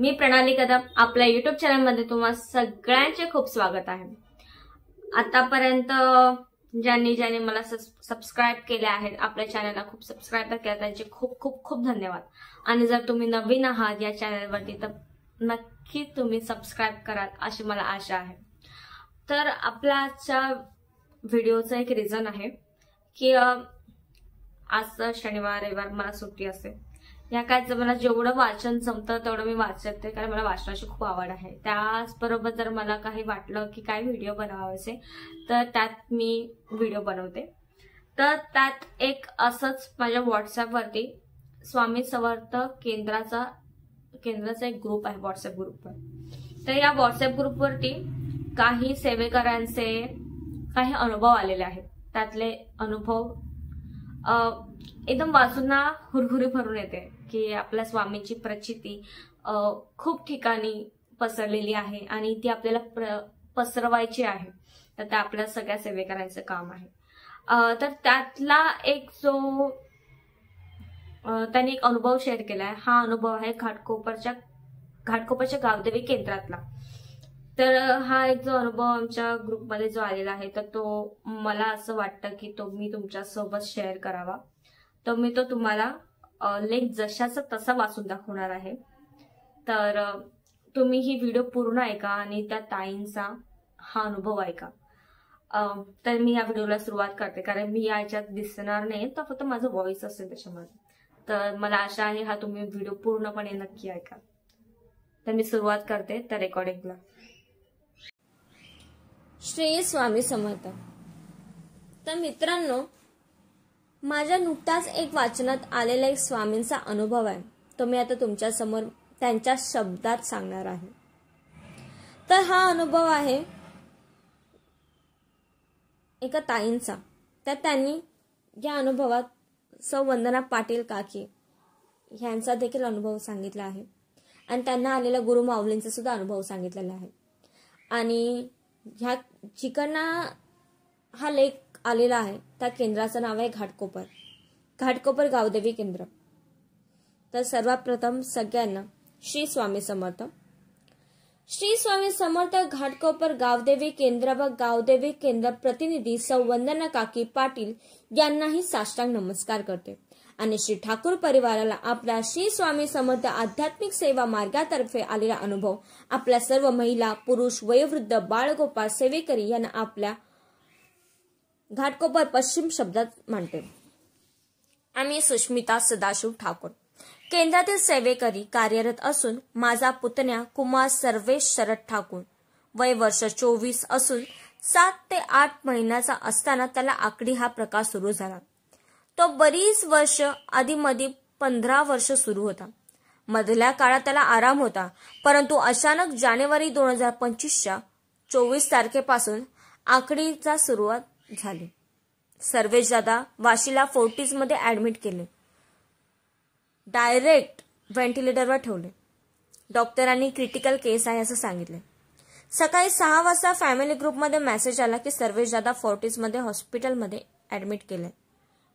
मी प्रणाली कदम आपल्या YouTube चॅनलमध्ये तुम्हा सगळ्यांचे खूप स्वागत आहे। आतापर्यंत ज्यांनी मला सबस्क्राइब केले आहेत, आपल्या चॅनलला खूप सबस्क्राइबर केले, त्यांचे खूप खूप खूप धन्यवाद। आणि जर तुम्ही नवीन आहात या चॅनलवरती तर नक्की तुम्ही सबस्क्राइब कराल अशी मला आशा आहे। तर आपल्या आजच्या व्हिडिओचा एक रिझन आहे की आज शनिवार रविवार मला सुट्टी असते। या काय मला जेवढं वाचन जमतं तेवढं मी वाचते, कारण मला वाचनाची खूप आवड आहे। त्याचबरोबर जर मला काही वाटलं की काय व्हिडिओ बनवायचे तर त्यात मी व्हिडिओ बनवते। तर त्यात एक असंच माझ्या व्हॉट्सअपवरती स्वामी समर्थ केंद्राचा एक ग्रुप आहे व्हॉट्सअप ग्रुपवर। तर या व्हॉट्सअप ग्रुपवरती काही सेवेकरांचे काही अनुभव आलेले आहेत। त्यातले अनुभव एकदम वाचून हुरहुरी भरून येते की आपल्या स्वामीची प्रचिती खूप ठिकाणी पसरलेली आहे आणि ती आपल्याला पसरवायची आहे। तर ते आपल्या सगळ्या सेवेकरांचं काम आहे। तर त्यातला एक जो त्यांनी एक अनुभव शेअर केलाय, हा अनुभव आहे घाटकोपरच्या गावदेवी केंद्रातला। तर हा एक जो अनुभव आमच्या ग्रुपमध्ये जो आलेला आहे तर तो मला असं वाटतं की तो मी तुमच्या सोबत शेअर करावा। तर मी तो तुम्हाला लिंक जशाचा तसा वाचून दाखवणार आहे। तर तुम्ही ही व्हिडिओ पूर्ण ऐका आणि त्या ताईंचा हा अनुभव ऐका। तर मी या व्हिडिओला सुरुवात करते, कारण मी याच्यात दिसणार नाही, तर फक्त माझं व्हॉइस असेल त्याच्यामध्ये। तर मला आशा आहे हा तुम्ही व्हिडिओ पूर्णपणे नक्की ऐका। तर मी सुरुवात करते त्या रेकॉर्डिंगला। श्री स्वामी समर्थ। तर मित्रांनो, माझ्या नुकताच एक वाचनात आलेला एक स्वामींचा अनुभव आहे, तो मी आता तुमच्या समोर त्यांच्या शब्दात सांगणार आहे। तर हा अनुभव आहे एका ताईंचा। तर त्यांनी या अनुभवात वंदना पाटील काकी यांचा देखील अनुभव सांगितला आहे आणि त्यांना आलेला गुरु माऊलींचा सुद्धा अनुभव सांगितलेला आहे। आणि ह्या जिकडना हा लेख आलेला आहे त्या केंद्राचं नाव आहे घाटकोपर गावदेवी केंद्र। तर सर्वप्रथम सगळ्यांना श्री स्वामी समर्थ। श्री स्वामी समर्थ। घाटकोपर गावदेवी केंद्र व गावदेवी केंद्र प्रतिनिधी सौ वंदना काकी पाटील यांनाही साष्टांग नमस्कार करते आणि श्री ठाकूर परिवाराला आपल्या श्री स्वामी समर्थ आध्यात्मिक सेवा मार्गातर्फे आलेला अनुभव आपल्या सर्व महिला, पुरुष, वयोवृद्ध, बाळगोपाळ सेवेकरी यांना आपल्या घाटकोपर पश्चिम शब्दात मांडते। आम्ही सुष्मिता सदाशिव ठाकूर केंद्रातील सेवेकरी कार्यरत असून माझा पुतण्या कुमार सर्वेश शरद ठाकूर वय वर्ष 24 असून 7 ते 8 महिन्याचा असताना त्याला आकडी हा प्रकार सुरू झाला। तो बरीच वर्ष आधीमध्ये 15 वर्ष सुरू होता। मधल्या काळात त्याला आराम होता, परंतु अचानक जानेवारी 2025च्या 24 तारखेपासून आकडीचा सुरुवात झाली। सर्वेश दादा वाशीला फोर्टिसमध्ये ऍडमिट केले, डायरेक्ट व्हेंटिलेटरवर ठेवले। डॉक्टरांनी क्रिटिकल केस आहे असं सांगितले। सकाळी 6 वाजता फॅमिली ग्रुपमध्ये मेसेज आला की सर्वेश दादा फोर्टिसमध्ये हॉस्पिटलमध्ये ऍडमिट केले।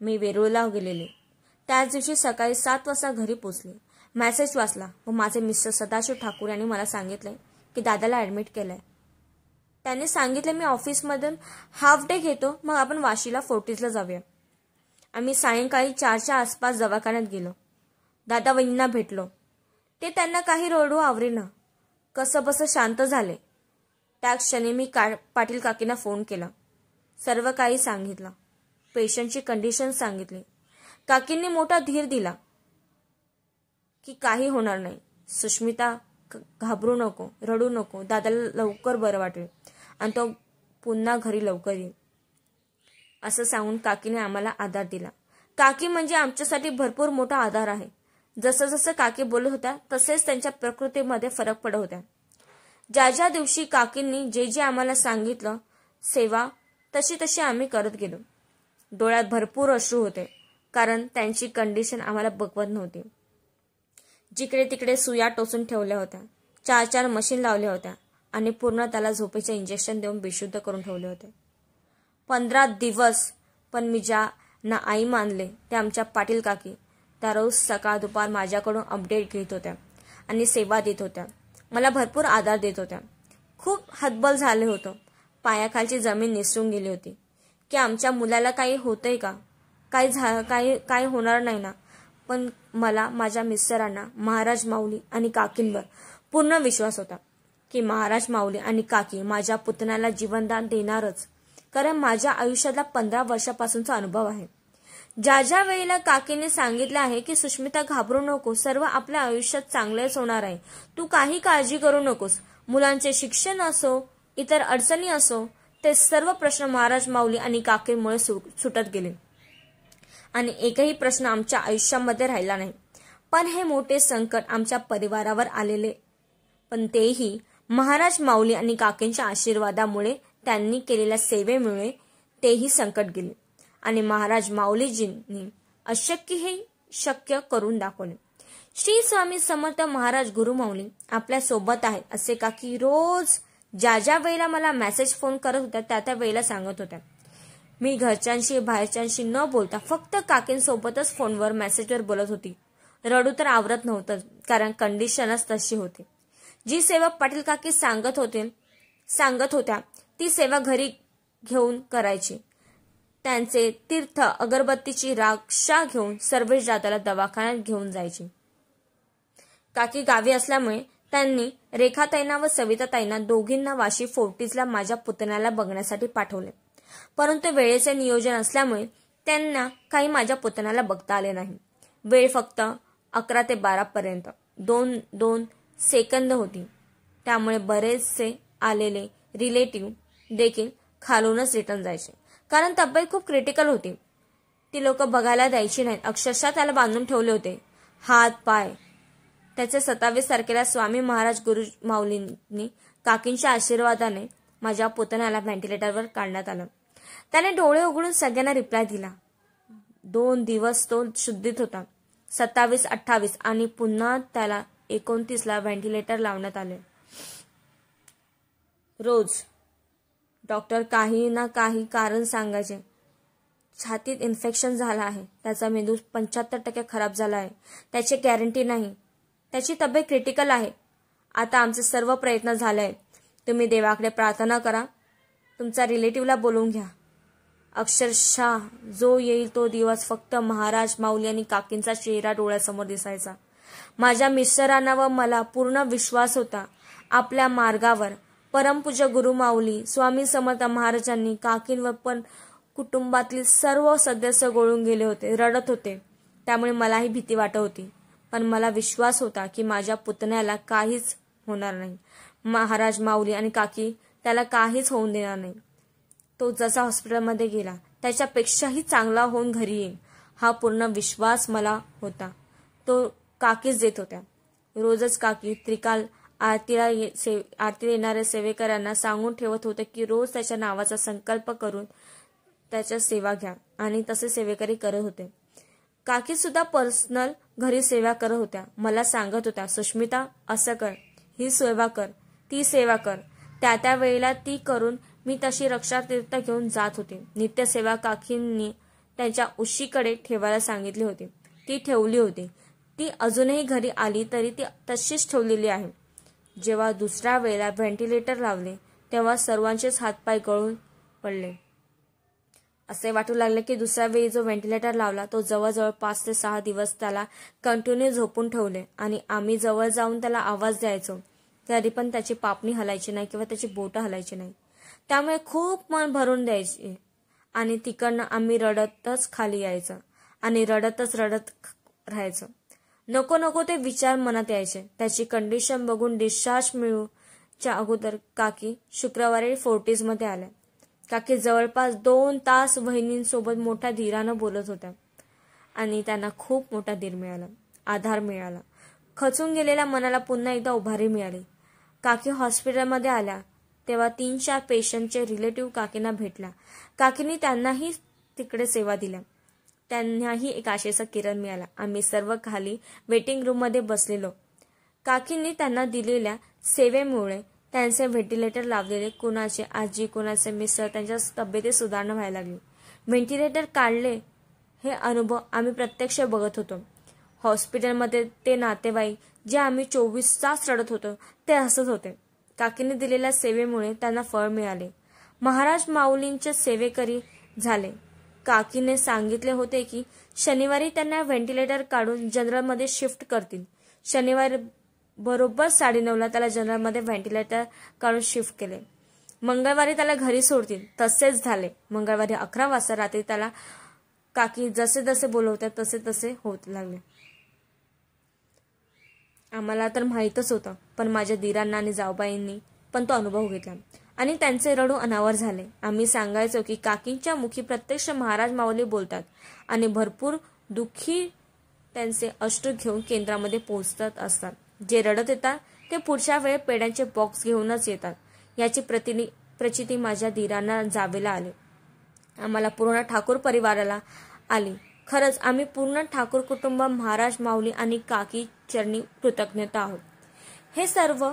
मी वेरूळला गेलेले। त्याच दिवशी सकाळी 7 वाजता घरी पोहोचले। मेसेज वाचला व माझे मिस्टर सदाशिव ठाकूर यांनी मला सांगितले की दादाला ऍडमिट केलंय। त्यांनी सांगितले मी ऑफिसमधून हाफ डे घेतो, मग आपण वाशीला फोर्टिसला जाऊया। आम्ही सायंकाळी 4च्या आसपास दवाखान्यात गेलो। दादा वहिनींना भेटलो। ते त्यांना काही रडू आवरेना, कसं बस शांत झाले। त्या क्षणी मी पाटील काकींना फोन केला, सर्व काही सांगितलं, पेशंटची कंडिशन सांगितली। काकींनी मोठा धीर दिला की काही होणार नाही, सुष्मिता घाबरू नको, रडू नको, दादाला लवकर बरं वाटेल आणि तो पुन्हा घरी लवकर येईल असं सांगून काकीने आम्हाला आधार दिला। काकी म्हणजे आमच्यासाठी भरपूर मोठा आधार आहे। जसं जसं काकी बोलत होत्या तसेच त्यांच्या प्रकृतीमध्ये फरक पडत होत्या। ज्या दिवशी काकींनी जे आम्हाला सांगितलं सेवा तशी तशी आम्ही करत गेलो। डोळ्यात भरपूर अश्रू होते, कारण त्यांची कंडिशन आम्हाला बघवत नव्हती। जिकडे तिकडे सुया टोचून ठेवल्या होत्या, 4 मशीन लावल्या होत्या आणि पूर्ण त्याला झोपेचे इंजेक्शन देऊन बेशुद्ध करून ठेवले होते। 15 दिवस पण मी ज्या ना आई मानले ते आमच्या पाटील काकी त्या रोज सकाळ दुपार माझ्याकडून अपडेट घेत होत्या आणि सेवा देत होत्या. मला भरपूर आधार देत होत्या. खूप हतबल झाले होतं. पायाखालची जमीन निसरून गेली होती की आमच्या मुलाला काही होतंय का, काही होणार नाही ना. पण मला माझ्या मिस्टरांना, महाराज माऊली आणि काकींवर पूर्ण विश्वास होता की महाराज माऊली आणि काकी माझ्या पुतण्याला जीवनदान देणारच. कारण माझ्या आयुष्यातला 15 वर्षापासूनचा अनुभव आहे. ज्या वेळेला काकीने सांगितलं आहे की सुष्मिता घाबरू नको, सर्व आपल्या आयुष्यात चांगलेच होणार आहे, तू काही काळजी करू नकोस. मुलांचे शिक्षण असो, इतर अडचणी असो, ते सर्व प्रश्न महाराज माऊली आणि काकींमुळे सुटत गेले आणि एकही प्रश्न आमच्या आयुष्यामध्ये राहिला नाही. पण हे मोठे संकट आमच्या परिवारावर आलेले, पण तेही महाराज माऊली आणि काकींच्या आशीर्वादामुळे, त्यांनी केलेल्या सेवेमुळे तेही संकट गेले आणि महाराज माऊलीजींनी अशक्य हे शक्य करून दाखवले. श्री स्वामी समर्थ महाराज गुरुमाऊली आपल्या सोबत आहेत असे काकी रोज ज्या वेळेला मला मेसेज फोन करत होत्या त्या वेळेला सांगत होत्या. मी घरच्यांशी बाहेरच्यांशी न बोलता फक्त काकींसोबतच फोनवर मेसेजवर बोलत होती. रडू तर आवरत नव्हतं, कारण कंडिशनच तशी होती. जी सेवा पाटील काकी सांगत होत्या ती सेवा घरी घेऊन करायची. त्यांचे तीर्थ अगरबत्तीची राक्षा घेऊन सर्वेश दादाला दवाखान्यात घेऊन जायची. काकी गावी असल्यामुळे त्यांनी रेखाताईंना व सविताताईंना दोघींना वाशी फोर्टीजला माझ्या पुतण्याला बघण्यासाठी पाठवले. परंतु वेळेचे नियोजन असल्यामुळे त्यांना काही माझ्या पुतण्याला बघता आले नाही. वेळ फक्त 11 ते 12 पर्यंत 2 सेकंद होती. त्यामुळे बरेचसे आलेले रिलेटिव्ह देखील खालूनच रिटर्न जायचे, कारण तब्येत खूप क्रिटिकल होती. ती लोक बघायला द्यायची नाहीत. अक्षरशः त्याला बांधून ठेवले होते, हात पाय. त्याचे 27 तारखेला स्वामी महाराज गुरु माऊलींनी काकींच्या आशीर्वादाने माझ्या पुतण्याला व्हेंटिलेटरवर काढण्यात आलं. त्याने डोळे उघडून सगळ्यांना रिप्लाय दिला. 2 दिवस तो शुद्धीत होता. 27, 28 आणि पुन्हा त्याला 29ला व्हेंटिलेटर लावण्यात आले. रोज डॉक्टर काही ना काही कारण सांगायचे. छातीत इन्फेक्शन झालं आहे, त्याचा मेंदू 75% खराब झाला आहे, त्याची गॅरंटी नाही, त्याची तब्येत क्रिटिकल आहे. आता आमचे सर्व प्रयत्न झाले आहेत. तुम्ही देवाकडे प्रार्थना करा, तुमचा रिलेटिव्हला बोलवून घ्या. अक्षरशः जो येईल तो दिवस फक्त महाराज माऊली आणि काकींचा चेहरा डोळ्यासमोर दिसायचा. माझ्या मिस्टरांना व मला पूर्ण विश्वास होता आपल्या मार्गावर परमपूज्य गुरु माऊली स्वामी समर्थ महाराजांनी काकींवर पण कुटुंबातील सर्व सदस्य गोळून गेले होते, रडत होते. त्यामुळे मलाही भीती वाटत होती, पण मला विश्वास होता की माझ्या पुतण्याला काहीच होणार नाही. महाराज माऊली आणि काकी त्याला काहीच होऊन देणार नाही. तो जसा हॉस्पिटलमध्ये गेला त्याच्यापेक्षाही चांगला होऊन घरी येईल हा पूर्ण विश्वास मला होता. तो काकीच देत होत्या. रोजच काकी त्रिकाल आरतीला येणाऱ्या सेवेकरांना सांगून ठेवत होते की रोज त्याच्या नावाचा संकल्प करून त्याच्या सेवा घ्या, आणि तसे सेवेकरी करत होते. काकी सुद्धा पर्सनल घरी सेवा करत होत्या. मला सांगत होत्या, सुष्मिता असं कर, ही सेवा कर, ती सेवा कर. त्या वेळेला ती करून मी तशी रक्षातीर्थ घेऊन जात होते. नित्यसेवा काकींनी त्यांच्या उशीकडे ठेवायला सांगितली होती, ती ठेवली होती. ती अजूनही घरी आली तरी ती तशीच ठेवलेली आहे. जेव्हा दुसऱ्या वेळेला व्हेंटिलेटर लावले तेव्हा सर्वांचेच हातपाय गळून पडले. असे वाटू लागले की दुसऱ्या वेळी जो व्हेंटिलेटर लावला तो जवळजवळ 5 ते 6 दिवस त्याला कंटिन्यू झोपून ठेवले, आणि आम्ही जवळ जाऊन त्याला आवाज द्यायचो तरी पण त्याची पापणी हलायची नाही किंवा त्याची बोटं हलायची नाही. त्यामुळे खूप मन भरून द्यायचे, आणि तिकडनं आम्ही रडतच खाली यायचं आणि रडत राहायचं. नको नको ते विचार मनात यायचे. त्याची कंडिशन बघून डिस्चार्ज मिळूच्या अगोदर काकी शुक्रवारी फोर्टीजमध्ये आल्या. काकी जवळपास 2 तास वहिनींसोबत मोठ्या धीरानं बोलत होत्या, आणि त्यांना खूप मोठा धीर मिळाला, आधार मिळाला. खचून गेलेल्या मनाला पुन्हा एकदा उभारी मिळाली. काकी हॉस्पिटलमध्ये आल्या तेव्हा 3-4 पेशंटचे रिलेटिव्ह काकींना भेटल्या. काकींनी त्यांनाही तिकडे सेवा दिल्या. त्यांनाही एक आशेचा किरण मिळाला. आम्ही सर्व खाली वेटिंग रूममध्ये बसलेलो. काकींनी त्यांना दिलेल्या सेवेमुळे त्यांचे व्हेंटिलेटर लावलेले कुणाचे आजी, कुणाचे मिस्टर, त्यांच्या तब्येतीत सुधारणा व्हायला लागली. व्हेंटिलेटर काढले हे अनुभव आम्ही प्रत्यक्ष बघत होतो. हॉस्पिटलमध्ये ते नातेवाईक जे आम्ही 24 तास रडत होतो ते हसत होते. काकीने दिलेल्या सेवेमुळे त्यांना फळ मिळाले. महाराज माऊलींचे सेवेकरी झाले. काकीने सांगितले होते की शनिवारी त्यांना व्हेंटिलेटर काढून जनरलमध्ये शिफ्ट करतील. शनिवारी बरोबर 9:30ला त्याला जनरलमध्ये व्हेंटिलेटर काढून शिफ्ट केले. मंगळवारी त्याला घरी सोडतील. तसेच झाले. मंगळवारी 11 वाजता रात्री त्याला काकी जसे जसे बोलवतात तसे तसे होत लागले. आम्हाला तर माहीतच होतं, पण माझ्या दिरांना आणि जाऊबाईंनी पण तो अनुभव घेतला आणि त्यांचे रडू अनावर झाले. आम्ही सांगायचो की काकींच्या मुखी प्रत्यक्ष महाराज माऊली बोलतात आणि भरपूर दुःखी त्यांचे अश्रू घेऊन केंद्रामध्ये पोहोचत असतात. जे रडत येतात ते पुढच्या वेळी पेड्यांचे बॉक्स घेऊनच येतात. याची प्रचिती माझ्या दिरांना जावेला आले. आम्हाला पूर्ण ठाकूर परिवाराला आली. खरंच आम्ही पूर्ण ठाकूर कुटुंब महाराज माऊली आणि काकी चरणी कृतज्ञता आहोत. हे सर्व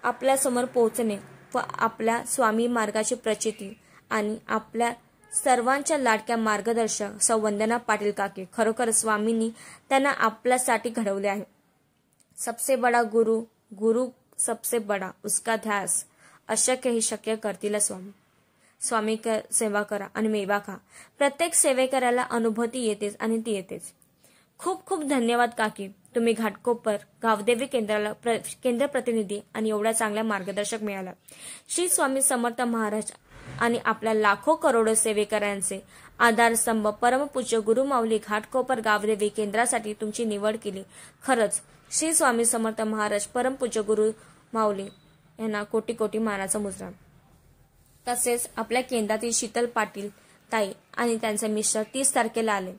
आपल्या समोर पोहोचणे व आपल्या स्वामी मार्गाची प्रचिती आणि आपल्या सर्वांच्या लाडक्या मार्गदर्शक सौ वंदना पाटील काकी, खरोखर स्वामींनी त्यांना आपल्यासाठी घडवले आहे. सबसे बडा गुरु, गुरु सबसे बडा, उसका ध्यास अशक्य ही शक्य करतील स्वामी. स्वामी सेवा करा आणि मेवा खा. प्रत्येक सेवेकऱ्याला अनुभूती येतेच आणि ती येतेच. खूप खूप धन्यवाद काकी. तुम्ही घाटकोपर गावदेवी केंद्राला केंद्र प्रतिनिधी आणि एवढ्या चांगल्या मार्गदर्शक मिळाला. श्री स्वामी समर्थ महाराज आणि आपल्या लाखो करोडो सेवेकऱ्यांचे आधारस्तंभ परमपूज्य गुरु माऊली घाटकोपर गावदेवी केंद्रासाठी तुमची निवड केली. खरंच श्री स्वामी समर्थ महाराज परमपूज्य गुरु माऊली यांना कोटी कोटी मानाचा मुजरा. तसेच आपल्या केंद्रातील शीतल पाटील ताई आणि त्यांचे मिस्टर 30 तारखेला आले.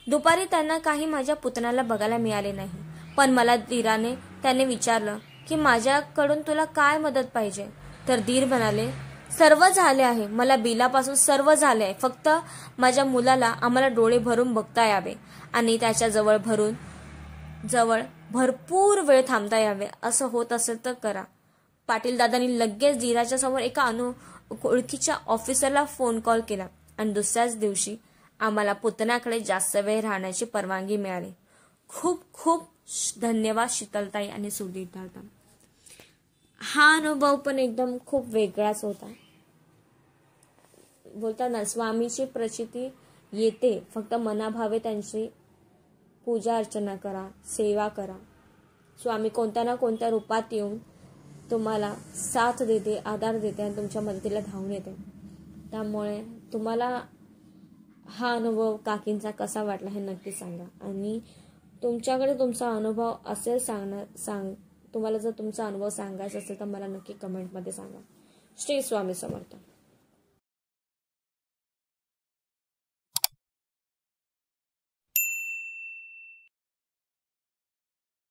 दुपारी त्यांना काही माझ्या पुतण्याला बघायला मिळाले नाही, पण मला दीराने त्याने विचारलं की माझ्याकडून तुला काय मदत पाहिजे. तर दीर म्हणाले, सर्व झाले आहे, मला बिलापासून सर्व झाले आहे, फक्त माझ्या मुलाला आम्हाला डोळे भरून बघता यावे आणि त्याच्या जवळ भरपूर वेळ थांबता यावे. असं होत असेल तर करा. पाटील दादांनी लगेच दीराच्या समोर एका ओळखीच्या ऑफिसरला फोन कॉल केला आणि दुसऱ्याच दिवशी आम्हाला पुतण्याकडे जास्त वेळ राहण्याची परवानगी मिळाली. खूप खूप धन्यवाद शीतलताई आणि सुधीर दादा. हा अनुभव पण एकदम खूप वेगळाच होता. बोलतात ना, स्वामीची प्रचिती येते, फक्त मनाभावे त्यांची पूजा अर्चना करा, सेवा करा. स्वामी कोणत्या ना कोणत्या रूपात येऊन तुम्हाला साथ देते, आधार देते आणि तुमच्या मदतीला धावून येते. त्यामुळे तुम्हाला हा अनुभव काकींचा कसा वाटला हे नक्की सांगा. आणि तुमच्याकडे तुमचा अनुभव असेल तुम्हाला जर तुमचा अनुभव सांगायचा असेल तर मला नक्की कमेंटमध्ये सांगा. श्री स्वामी समर्थ.